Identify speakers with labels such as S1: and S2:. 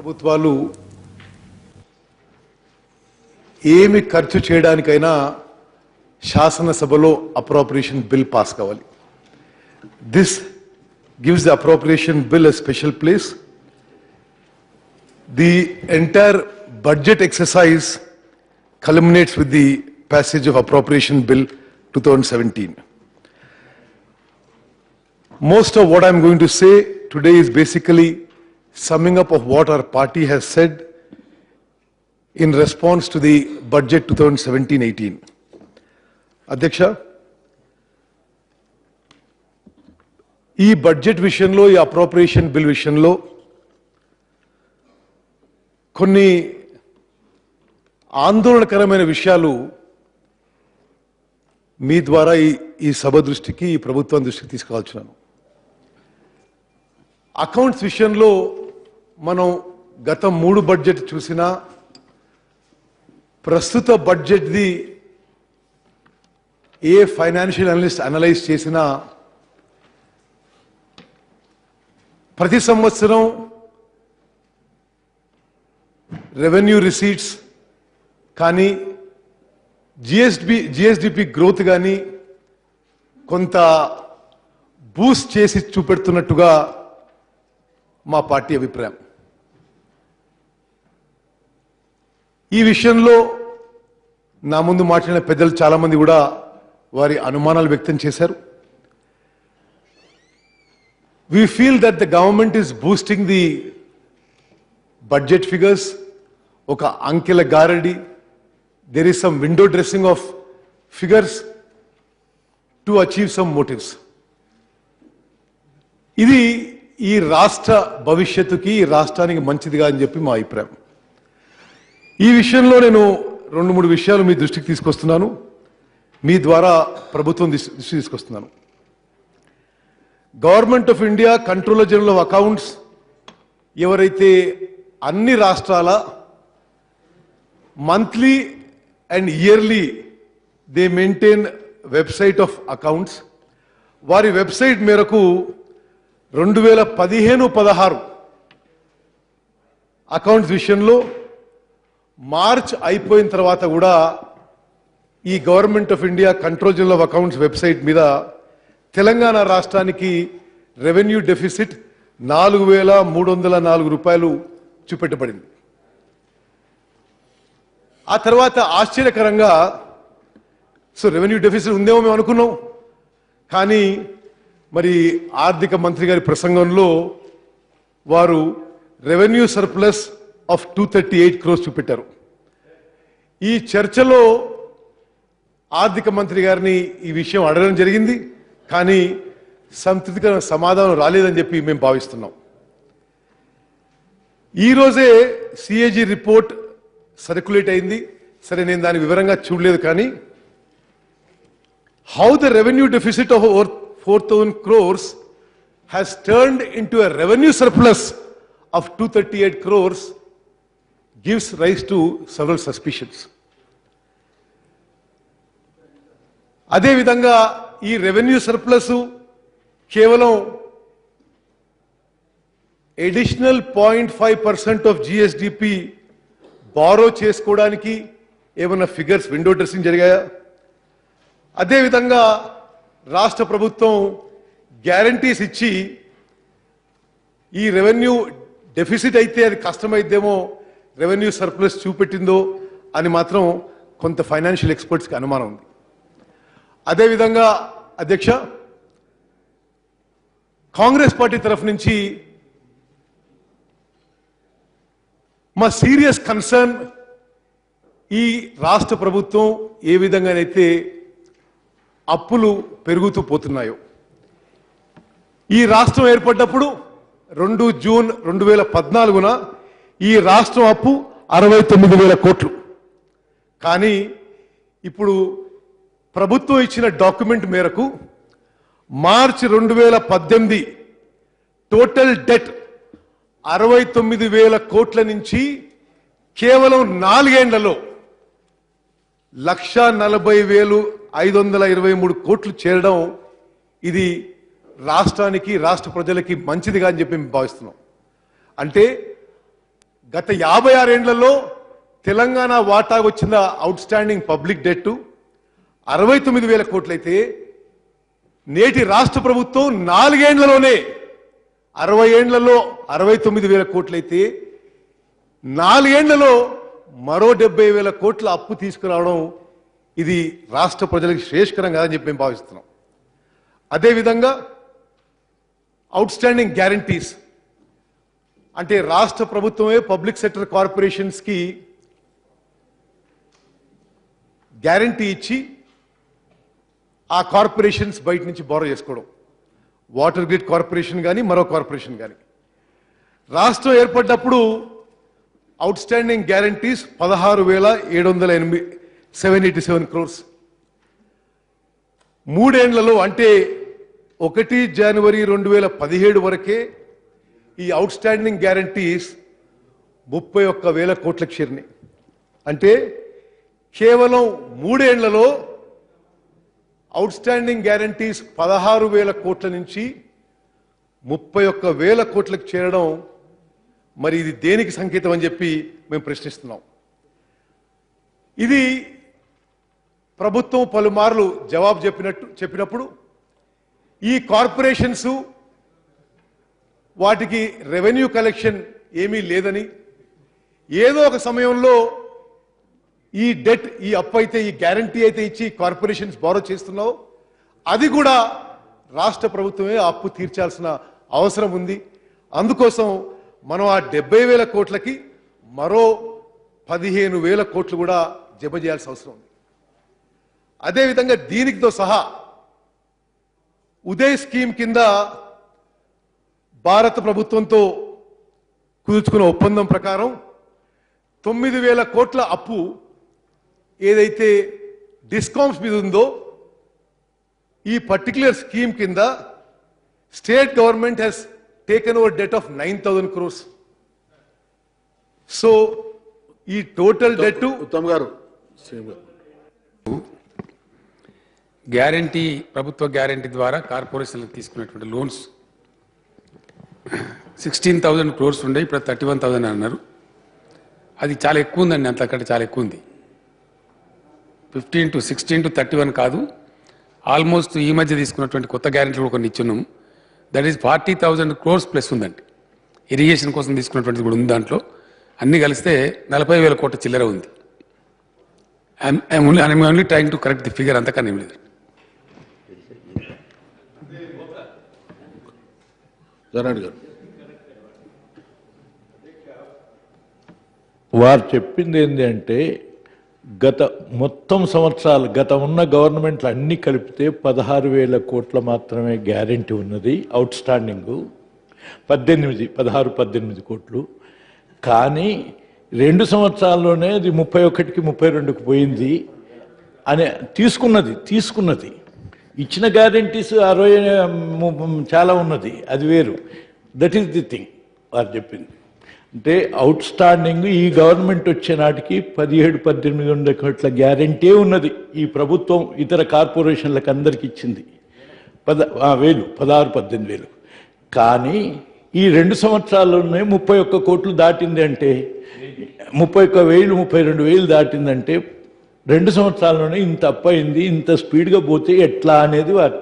S1: ప్రభుత్వాలు ఏమి ఖర్చు చేయడానికైనా శాసనసభలో అప్రోప్రియేషన్ బిల్ పాస్ కావాలి. This gives the appropriation bill a special place. The entire budget exercise culminates with the passage of appropriation bill 2017. Most of what I'm going to say today is basically summing up of what our party has said in response to the budget 2017-18. Adhyaksha, ఈ budget విషయంలో ఈ appropriation bill విషయంలో కొన్ని ఆందోళనకరమైన విషయాలు మీ ద్వారా ఈ సభ దృష్టికి ఈ ప్రభుత్వం దృష్టికి తీసుకువచ్చున్నాను. అకౌంట్స్ విషయంలో మనం గత 3 బడ్జెట్ చూసినా ప్రస్తుత బడ్జెట్ది ఏ ఫైనాన్షియల్ అనలిస్ట్ అనలైజ్ చేసినా ప్రతి సంవత్సరం రెవెన్యూ రిసీట్స్ కానీ జిఎస్డిపి గ్రోత్ కానీ కొంత బూస్ట్ చేసి చూపెడుతున్నట్టుగా మా పార్టీ అభిప్రాయం. ఈ విషయంలో నా ముందు మాట్లాడిన పెద్దలు చాలామంది కూడా వారి అనుమానాలు వ్యక్తం చేశారు. We feel that the government is boosting the budget figures. ఒక అంకెల గారడి, there is some window dressing of figures to achieve some motives. ఇది ఈ రాష్ట్ర భవిష్యత్తుకి ఈ రాష్ట్రానికి మంచిదిగా అని చెప్పి మా అభిప్రాయం. ఈ విషయంలో నేను 2-3 విషయాలు మీ దృష్టికి తీసుకొస్తున్నాను, మీ ద్వారా ప్రభుత్వం దృష్టికి తీసుకొస్తున్నాను. Government of India controller general of accounts ఎవరైతే అన్ని రాష్ట్రాల monthly and yearly they maintain website of accounts, వారి వెబ్సైట్ మేరకు 2015-16 అకౌంట్స్ విషయంలో మార్చ్ అయిపోయిన తర్వాత కూడా ఈ government of India control general of accounts website మీద తెలంగాణ రాష్ట్రానికి రెవెన్యూ డెఫిసిట్ 4,304 రూపాయలు చూపెట్టబడింది. ఆ తర్వాత ఆశ్చర్యకరంగా రెవెన్యూ డెఫిసిట్ ఉందేమో మేము అనుకున్నాం, కానీ మరి ఆర్థిక మంత్రి గారి ప్రసంగంలో వారు రెవెన్యూ సర్ప్లస్ ఆఫ్ 238 crores చూపెట్టారు. ఈ చర్చలో ఆర్థిక మంత్రి గారిని ఈ విషయం అడగడం జరిగింది, కానీ సంతృప్తికరమైన సమాధానం రాలేదని చెప్పి మేము భావిస్తున్నాం. ఈరోజే సిఏజీ రిపోర్ట్ సర్క్యులేట్ అయింది. సరే, నేను దాని వివరంగా చూడలేదు, కానీ how the revenue deficit of over 4,000 crores has turned into a revenue surplus of 238 crores gives rise to several suspicions. అదే విధంగా ఈ రెవెన్యూ సర్ప్లస్ కేవలం అడిషనల్ 0.5% ఆఫ్ జిఎస్డిపి బారో చేసుకోవడానికి ఏమైనా ఫిగర్స్ విండో డ్రెస్సింగ్ జరిగాయా? అదేవిధంగా రాష్ట్ర ప్రభుత్వం గ్యారంటీస్ ఇచ్చి ఈ రెవెన్యూ డెఫిసిట్ అయితే అది కష్టమైద్దేమో రెవెన్యూ సర్ప్లస్ చూపెట్టిందో అని మాత్రం కొంత ఫైనాన్షియల్ ఎక్స్పర్ట్స్కి అనుమానం ఉంది. అదేవిధంగా అధ్యక్ష, కాంగ్రెస్ పార్టీ తరఫు నుంచి మా సీరియస్ కన్సర్న్ ఈ రాష్ట్ర ప్రభుత్వం ఏ విధంగానైతే అప్పులు పెరుగుతూ పోతున్నాయో. ఈ రాష్ట్రం ఏర్పడ్డప్పుడు 2 జూన్ 2014 ఈ రాష్ట్రం అప్పు 69,000 కోట్లు. కానీ ఇప్పుడు ప్రభుత్వం ఇచ్చిన డాక్యుమెంట్ మేరకు మార్చి 2018 టోటల్ డెట్ 69,000 కోట్ల నుంచి కేవలం 4 ఏళ్లలో 1,40,523 కోట్లు చేరడం ఇది రాష్ట్రానికి రాష్ట్ర ప్రజలకి మంచిదిగా అని చెప్పి మేము భావిస్తున్నాం. అంటే గత 56 ఏండ్లలో తెలంగాణ వాటా వచ్చిన అవుట్ స్టాండింగ్ పబ్లిక్ డెట్ 69,000 కోట్లయితే నేటి రాష్ట్ర ప్రభుత్వం 4 ఏండ్లలోనే 60 ఏండ్లలో 69,000 కోట్లయితే 4 ఏండ్లలో మరో 70,000 కోట్ల అప్పు తీసుకురావడం ఇది రాష్ట్ర ప్రజలకు శ్రేయస్కరం కాదని చెప్పి మేము భావిస్తున్నాం. అదేవిధంగా అవుట్ స్టాండింగ్ గ్యారంటీస్ అంటే రాష్ట్ర ప్రభుత్వమే పబ్లిక్ సెక్టర్ కార్పొరేషన్స్ కి గ్యారంటీ ఇచ్చి ఆ కార్పొరేషన్స్ బయట నుంచి బారో చేసుకోవడం, వాటర్ గ్రిడ్ కార్పొరేషన్ కానీ మరో కార్పొరేషన్ కానీ. రాష్ట్రం ఏర్పడ్డప్పుడు అవుట్ స్టాండింగ్ గ్యారంటీస్ 16,787 క్రోర్స్. 3 ఏండ్లలో అంటే 1 జనవరి 2017 వరకే ఈ అవుట్ స్టాండింగ్ గ్యారంటీస్ 31,000 కోట్లకు చేరినాయి. అంటే కేవలం 3 ఏండ్లలో అవుట్ స్టాండింగ్ గ్యారంటీస్ 16,000 కోట్ల నుంచి 31,000 కోట్లకు చేరడం మరి ఇది దేనికి సంకేతం అని చెప్పి మేము ప్రశ్నిస్తున్నాం. ఇది ప్రభుత్వం పలుమార్లు జవాబు చెప్పినప్పుడు ఈ కార్పొరేషన్స్ వాటికి రెవెన్యూ కలెక్షన్ ఏమీ లేదని, ఏదో ఒక సమయంలో ఈ డెట్ ఈ అప్పు అయితే ఈ గ్యారంటీ అయితే ఇచ్చి కార్పొరేషన్స్ బారో చేస్తున్నావు, అది కూడా రాష్ట్ర ప్రభుత్వమే ఆ అప్పు తీర్చాల్సిన అవసరం ఉంది. అందుకోసం మనం ఆ 70,000 కోట్లకి మరో 15,000 కోట్లు కూడా జమ చేయాల్సిన అవసరం ఉంది. అదేవిధంగా దీనితో సహా ఉదయ్ స్కీమ్ కింద భారత ప్రభుత్వంతో కుదుర్చుకున్న ఒప్పందం ప్రకారం 9,000 కోట్ల అప్పు ఏదైతే డిస్కౌంట్స్ మీద ఉందో ఈ పర్టిక్యులర్ స్కీమ్ కింద state government has taken over det of 9,000 crores. So ఈ టోటల్ డెట్
S2: ఉత్తమ్ గారు
S3: గ్యారంటీ ప్రభుత్వ గ్యారంటీ ద్వారా కార్పొరేషన్లకు తీసుకున్నటువంటి లోన్స్ 16,000 crores ఉండే, ఇప్పుడు 31,000 అన్నారు. అది చాలా ఎక్కువ ఉందండి, అంతకంటే చాలా ఎక్కువ ఉంది. 16 to 31 కాదు, ఆల్మోస్ట్ ఈ మధ్య తీసుకున్నటువంటి కొత్త గ్యారంటీలు కూడా కొన్ని ఇచ్చున్నాము. దట్ ఈస్ 40,000 crores ప్లస్ ఉందండి. ఇరిగేషన్ కోసం తీసుకున్నటువంటిది కూడా ఉంది, దాంట్లో అన్ని కలిస్తే 40,000 కోట్ల చిల్లర ఉంది. I'm only trying to correct the figure, అంతకన్నా ఏం లేదు.
S4: వారు చెప్పింది ఏంటి అంటే గత మొత్తం సంవత్సరాలు గత ఉన్న గవర్నమెంట్లు అన్నీ కలిపితే 16,000 కోట్ల మాత్రమే గ్యారంటీ ఉన్నది అవుట్ స్టాండింగ్, 16-18 కోట్లు. కానీ 2 సంవత్సరాల్లోనే అది 31కి 32కి పోయింది అని తీసుకున్నది ఇచ్చిన గ్యారంటీస్ 60 చాలా ఉన్నది, అది వేరు. దట్ ఈస్ ది థింగ్ వారు చెప్పింది. అంటే అవుట్ స్టాండింగ్ ఈ గవర్నమెంట్ వచ్చే నాటికి 17-18 కోట్ల గ్యారంటీ ఉన్నది. ఈ ప్రభుత్వం ఇతర కార్పొరేషన్లకు అందరికి ఇచ్చింది 16-18,000. కానీ ఈ 2 సంవత్సరాల్లోనే 31 కోట్లు దాటింది. అంటే 31,000-32,000 దాటిందంటే 2 సంవత్సరాల్లోనే ఇంత అప్పయింది. ఇంత స్పీడ్గా పోతే ఎట్లా అనేది వారు